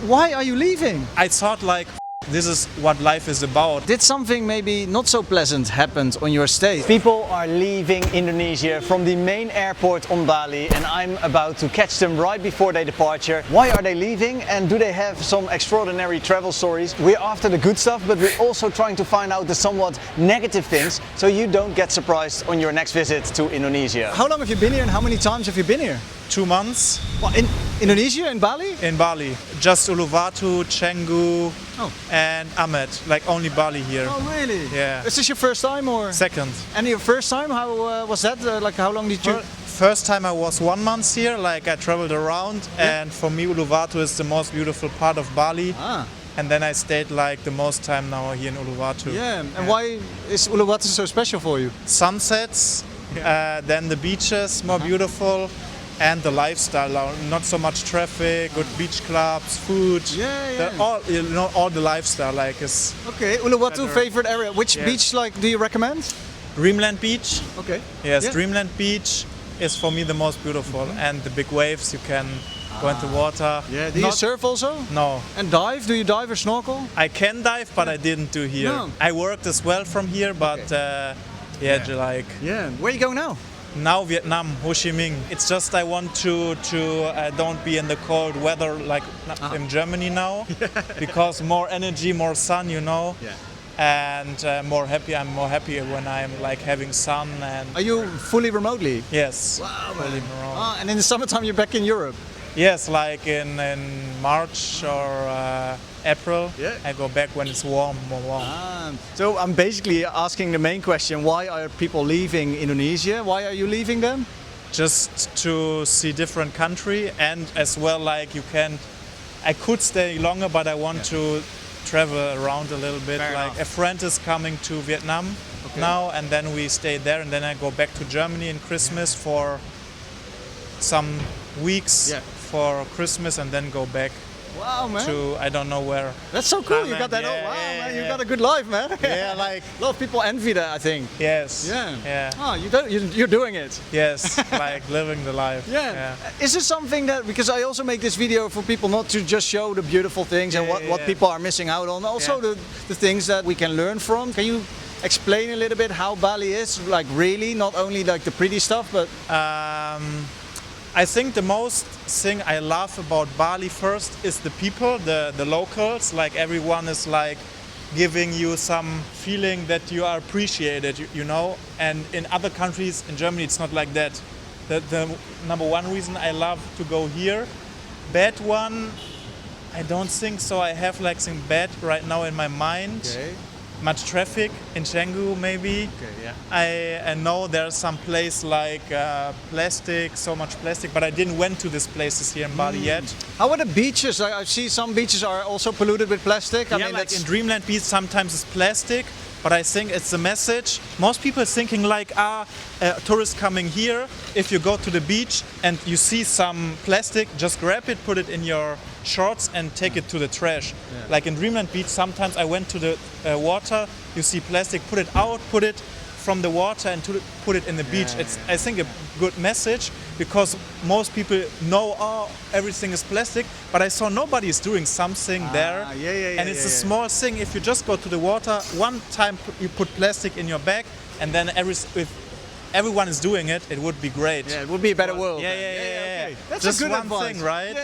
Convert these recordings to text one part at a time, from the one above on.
why are you leaving? I thought like, this is what life is about. Did something maybe not so pleasant happen on your stay? People are leaving Indonesia from the main airport on Bali, and I'm about to catch them right before their departure. Why are they leaving, and do they have some extraordinary travel stories? We're after the good stuff, but we're also trying to find out the somewhat negative things, so you don't get surprised on your next visit to Indonesia. How long have you been here and how many times have you been here? 2 months Well, in Indonesia, in Bali? in Bali. Just Uluwatu, Canggu, and Amed. Like only Bali here. Oh, really? Yeah. Is this your first time or? Second. And your first time, how was that? Like how long did you? First time I was 1 month here, like I traveled around, and for me Uluwatu is the most beautiful part of Bali. Ah. And then I stayed like the most time now here in Uluwatu. Yeah, and why is Uluwatu so special for you? Sunsets, then the beaches, more beautiful, and the lifestyle, not so much traffic, good beach clubs, food, all the lifestyle like is. Okay, Uluwatu favorite area. Which Yeah. beach like do you recommend? Dreamland Beach. Okay. Yes, Yeah. Dreamland Beach is for me the most beautiful, and the big waves you can go into water. Yeah. Do you surf also? No, And dive? Do you dive or snorkel? I can dive, but I didn't do here. No. I worked as well from here, but like. Yeah. Where you going now? Now Vietnam, Ho Chi Minh. It's just I want to don't be in the cold weather like in Germany now, because more energy, more sun, you know, and more happy. I'm more happy when I'm like having sun and. Are you fully remotely? Yes. Wow, fully man. remote. And in the summertime you're back in Europe? Yes, like in March or April. Yeah. I go back when it's warm, more warm. So I'm basically asking the main question, why are people leaving Indonesia? Why are you leaving them? Just to see different country, and as well like I could stay longer, but I want to travel around a little bit. Fair like enough. a friend is coming to Vietnam now, and then we stay there, and then I go back to Germany in Christmas for some weeks for Christmas, and then go back Wow, man. to I don't know where. That's so cool. Ah, You man, got that. yeah, Oh, wow, yeah, man. You yeah. got a good life, man. Yeah, like A lot of people envy that, I think. yes, Yeah. yeah, Oh, you're doing it. yes, like living the life. Yeah. Is this something that, because I also make this video for people not to just show the beautiful things and what people are missing out on, also the things that we can learn from. Can you explain a little bit how Bali is, like really, not only like the pretty stuff, but... I think the most thing I love about Bali first is the people, the locals. Like everyone is like giving you some feeling that you are appreciated, you know. And in other countries, in Germany, it's not like that. The number one reason I love to go here. Bad one, I don't think so. I have like some bad right now in my mind. Okay. Much traffic in Canggu maybe. Okay, yeah. I know there's some place like plastic, so much plastic, but I didn't went to these places here in Bali yet. How are the beaches? I see some beaches are also polluted with plastic. I mean, like that's... in Dreamland Beach sometimes it's plastic, but I think it's a message. Most people are thinking like, tourists coming here, if you go to the beach and you see some plastic, just grab it, put it in your shorts and take it to the trash. Yeah. Like in Dreamland Beach, sometimes I went to the water, you see plastic, put it out, put it from the water and put it in the beach. It's, I think, a good message, because most people know, everything is plastic, but I saw nobody is doing something there. And it's a small thing. If you just go to the water, one time you put plastic in your bag, and then if everyone is doing it, it would be great. Yeah, it would be a better world. Okay. That's just a good one advice. thing, right?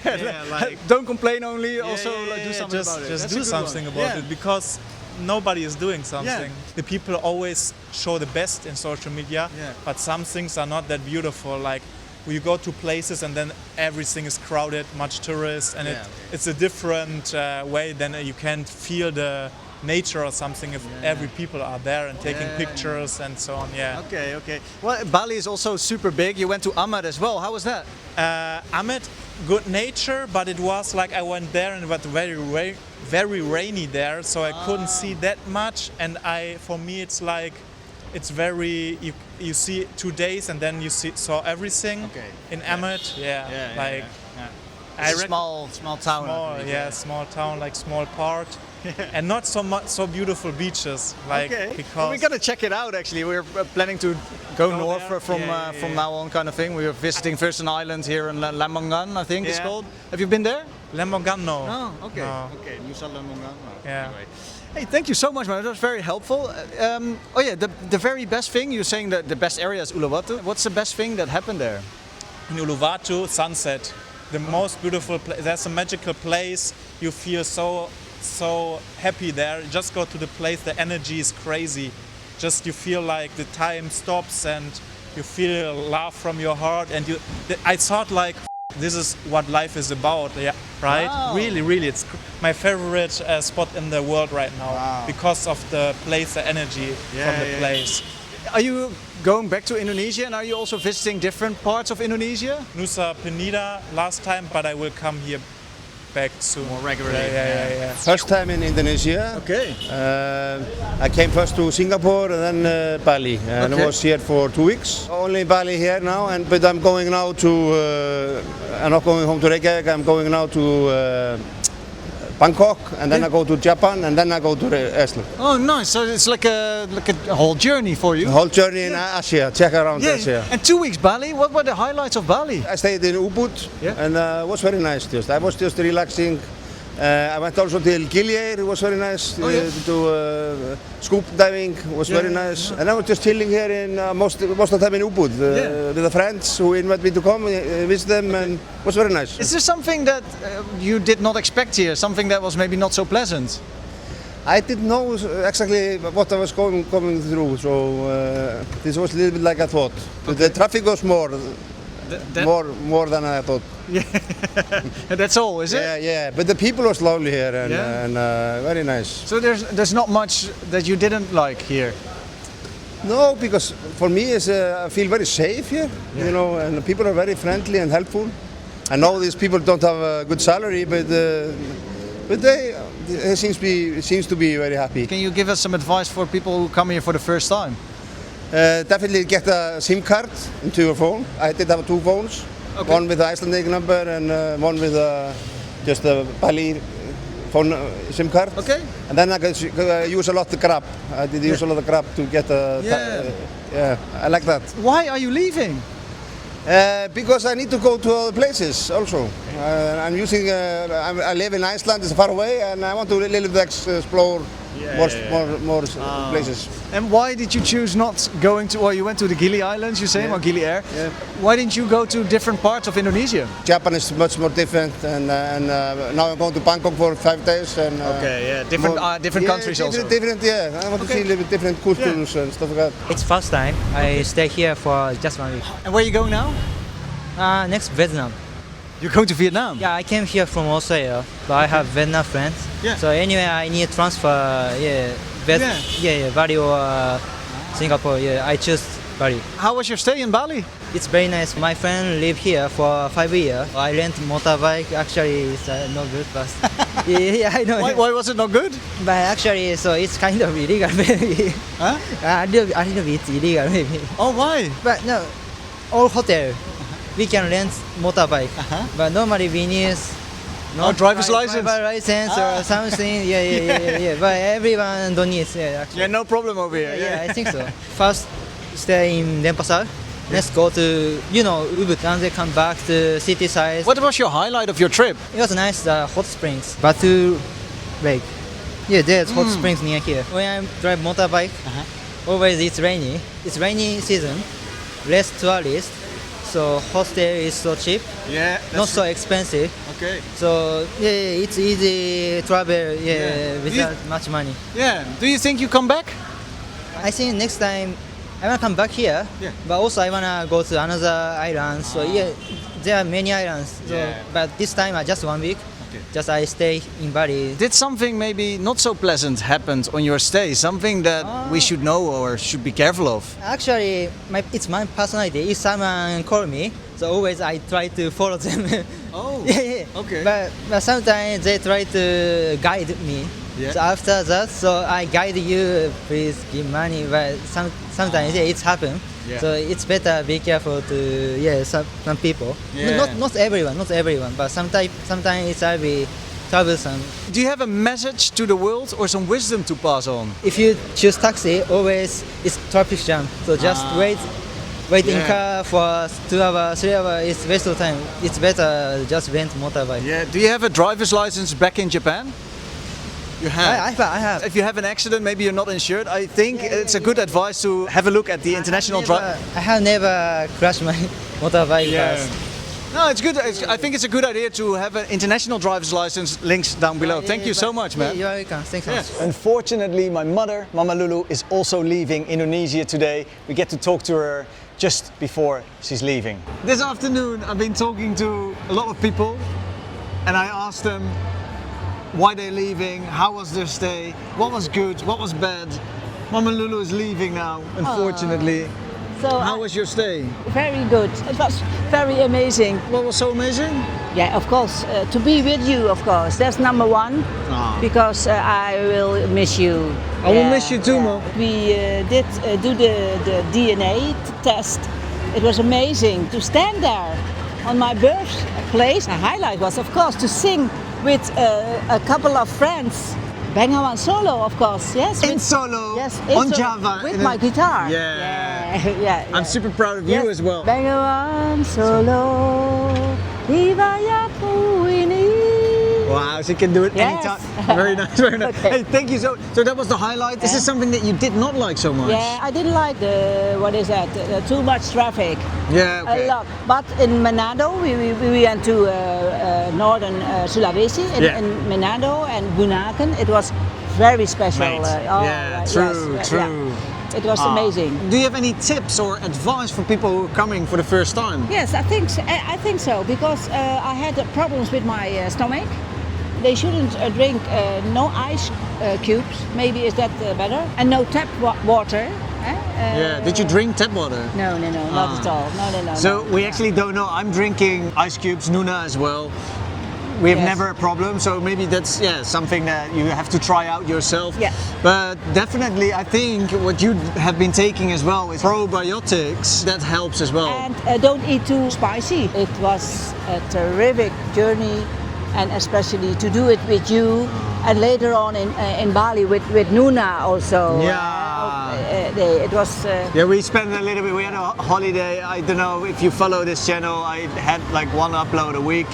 Yeah. Like, don't complain only, also like, do something about it. Just That's do a good something one. about it, because nobody is doing something. Yeah. The people always show the best in social media, but some things are not that beautiful. Like you go to places and then everything is crowded, much tourists, and it's a different way. Then you can't feel the nature or something if every people are there and taking pictures and so on. Okay. Well, Bali is also super big. You went to Amed as well. How was that? Amed, good nature, but it was like I went there and it was very rainy there, so I couldn't see that much. And for me, it's like it's very you see 2 days and then you saw everything. Okay. In Amed. It's a small town. Small town, like small part. And not so beautiful beaches, like because well, we gotta check it out. Actually, we're planning to go north there? from now on, kind of thing. We are visiting first an island here in Lamongan, I think it's called. Have you been there? Lemogano. Oh, okay. No. Okay, Nusa Lembongan. Yeah. Anyway. Hey, thank you so much, man. That was very helpful. Oh yeah, the very best thing, you're saying that the best area is Uluwatu. What's the best thing that happened there? In Uluwatu, sunset. The most beautiful place. There's a magical place. You feel so happy there. Just go to the place. The energy is crazy. Just you feel like the time stops and you feel love from your heart. And I thought like, this is what life is about. Yeah, right? Wow. Really, it's my favorite spot in the world right now. Wow. Because of the place, the energy from the place. Are you going back to Indonesia and are you also visiting different parts of Indonesia? Nusa Penida last time, but I will come here back soon. More regularly. Yeah. First time in Indonesia. Okay. I came first to Singapore and then Bali, and Okay. I was here for 2 weeks. Only Bali here now, but I'm going now to. I'm not going home to Reykjavik. I'm going now to Bangkok, and then I go to Japan, and then I go to Iceland. Oh, nice. So it's like a whole journey for you. The whole journey in Asia, check around Asia. And 2 weeks Bali. What were the highlights of Bali? I stayed in Ubud, Yeah. and it was very nice. I was just relaxing. I went also to Gilier, it was very nice. Oh, yeah. To do scuba diving, was very nice. And I was just chilling here in most of the time in Ubud with the friends who invited me to come visit them, and it was very nice. Is there something that you did not expect here? Something that was maybe not so pleasant? I didn't know exactly what I was coming through, so this was a little bit like I thought. The traffic was more than I thought. That's all, is it? Yeah. But the people was lovely here and very nice. So there's not much that you didn't like here. No, because for me, I feel very safe here. You know, and the people are very friendly and helpful. I know these people don't have a good salary, but they seems to be very happy. Can you give us some advice for people who come here for the first time? Definitely get a SIM card into your phone. I did have 2 phones, one with the Icelandic number and one with just a Bali phone SIM card. Okay. And then I could use a lot of Grab. I did use a lot of Grab to get a. Yeah, I like that. Why are you leaving? Because I need to go to other places also. I'm using. I live in Iceland. It's far away, and I want to little bit explore more places. And why did you choose not going to? Well, you went to the Gili Islands, you say, or Gili Air. Yeah. Why didn't you go to different parts of Indonesia? Japan is much more different, and now I'm going to Bangkok for 5 days. And Different countries also. Different, yeah. I want to see a little bit different cultures and stuff like that. It's first time I stay here for just 1 week. And where are you going now? Next Vietnam. You're going to Vietnam. Yeah, I came here from Australia, but I have Vietnam friends. Yeah. So anyway, I need transfer. Bali or Singapore. Yeah, I choose Bali. How was your stay in Bali? It's very nice. My friend live here for 5 years. I rent motorbike. Actually, it's not good, but yeah, I know. Why was it not good? But actually, so it's kind of illegal, maybe. Huh? A little bit illegal, maybe. Oh, why? But no, all hotel we can rent motorbike. But normally we need driver's license. Driver's license or something. Yeah. But everyone don't need. Yeah, actually. Yeah, no problem over here. Yeah, I think so. First, stay in Denpasar. Let's go to Ubud, and then come back to city side. What was your highlight of your trip? It was nice. The hot springs, Batu Lake. Yeah, there's hot springs near here. When I drive motorbike, always it's rainy. It's rainy season, less tourists. So hostel is so cheap, not so expensive. Okay. So yeah, it's easy travel without much money. Yeah. Do you think you come back? I think next time I wanna come back here, but also I wanna go to another island. So there are many islands. So, but this time I just 1 week. Just I stay in Bali. Did something maybe not so pleasant happen on your stay? Something that we should know or should be careful of? Actually, it's my personality. If someone call me, so always I try to follow them. Oh, yeah. okay. But sometimes they try to guide me. Yeah. So after that, so I guide you. Please give money. But sometimes it's happen. Yeah. So it's better be careful to some people. Yeah. Not everyone, but sometimes it's be troublesome. Do you have a message to the world or some wisdom to pass on? If you choose taxi, always it's traffic jam. So just wait wait in car for 2 hours, 3 hours. It's waste of time. It's better just rent motorbike. Yeah. Do you have a driver's license back in Japan? You have. I have. If you have an accident, maybe you're not insured. I think it's a good advice to have a look at the international drive. I have never crashed my motorbike first. No, it's good. I think it's a good idea to have an international driver's license. Links down below. Thank you so much, man. You're welcome. Thanks so much. Unfortunately, my mother, Mama Loulou, is also leaving Indonesia today. We get to talk to her just before she's leaving. This afternoon, I've been talking to a lot of people, and I asked them why they're leaving, how was their stay, what was good, what was bad. Mama Loulou is leaving now, unfortunately. So How was your stay? very good. It was very amazing. What was so amazing? Yeah, of course. To be with you, of course. That's number one. Because I will miss you. I will miss you too, Mom. We did do the DNA test. It was amazing to stand there on my birthplace. The highlight was, of course, to sing with a couple of friends. Bengawan solo, of course, yes. In solo, yes, on Java. With my guitar. Yeah. I'm super proud of you as well. Bengawan solo, Hivaya ini. Wow, she can do it Yes. anytime. Very nice, very nice. Okay. Hey, thank you. So that was the highlight. This is something that you did not like so much. Yeah, I didn't like the too much traffic. Yeah, okay. A lot. But in Manado, we went to northern Sulawesi, in Manado and Bunaken. It was very special. True. It was amazing. Do you have any tips or advice for people who are coming for the first time? Yes, I think so because I had problems with my stomach. They shouldn't drink no ice cubes. Maybe is that better? And no tap water. Did you drink tap water? No, not at all. No. So we actually don't know. I'm drinking ice cubes, Nuna as well. We have never a problem, so maybe that's something that you have to try out yourself. Yeah. But definitely, I think what you have been taking as well is probiotics. That helps as well. And don't eat too spicy. It was a terrific journey, and especially to do it with you, and later on in Bali with Nuna also. It was. We spent a little bit. We had a holiday. I don't know if you follow this channel. I had like 1 upload a week.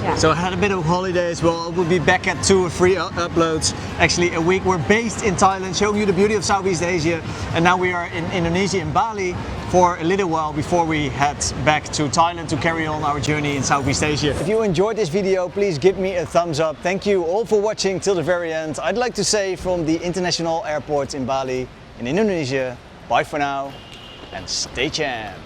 Yeah. So I had a bit of holiday as well. We'll be back at 2 or 3 uploads actually a week. We're based in Thailand, showing you the beauty of Southeast Asia. And now we are in Indonesia, in Bali, for a little while before we head back to Thailand to carry on our journey in Southeast Asia. If you enjoyed this video, please give me a thumbs up. Thank you all for watching till the very end. I'd like to say from the International Airport in Bali, in Indonesia, bye for now and stay champ.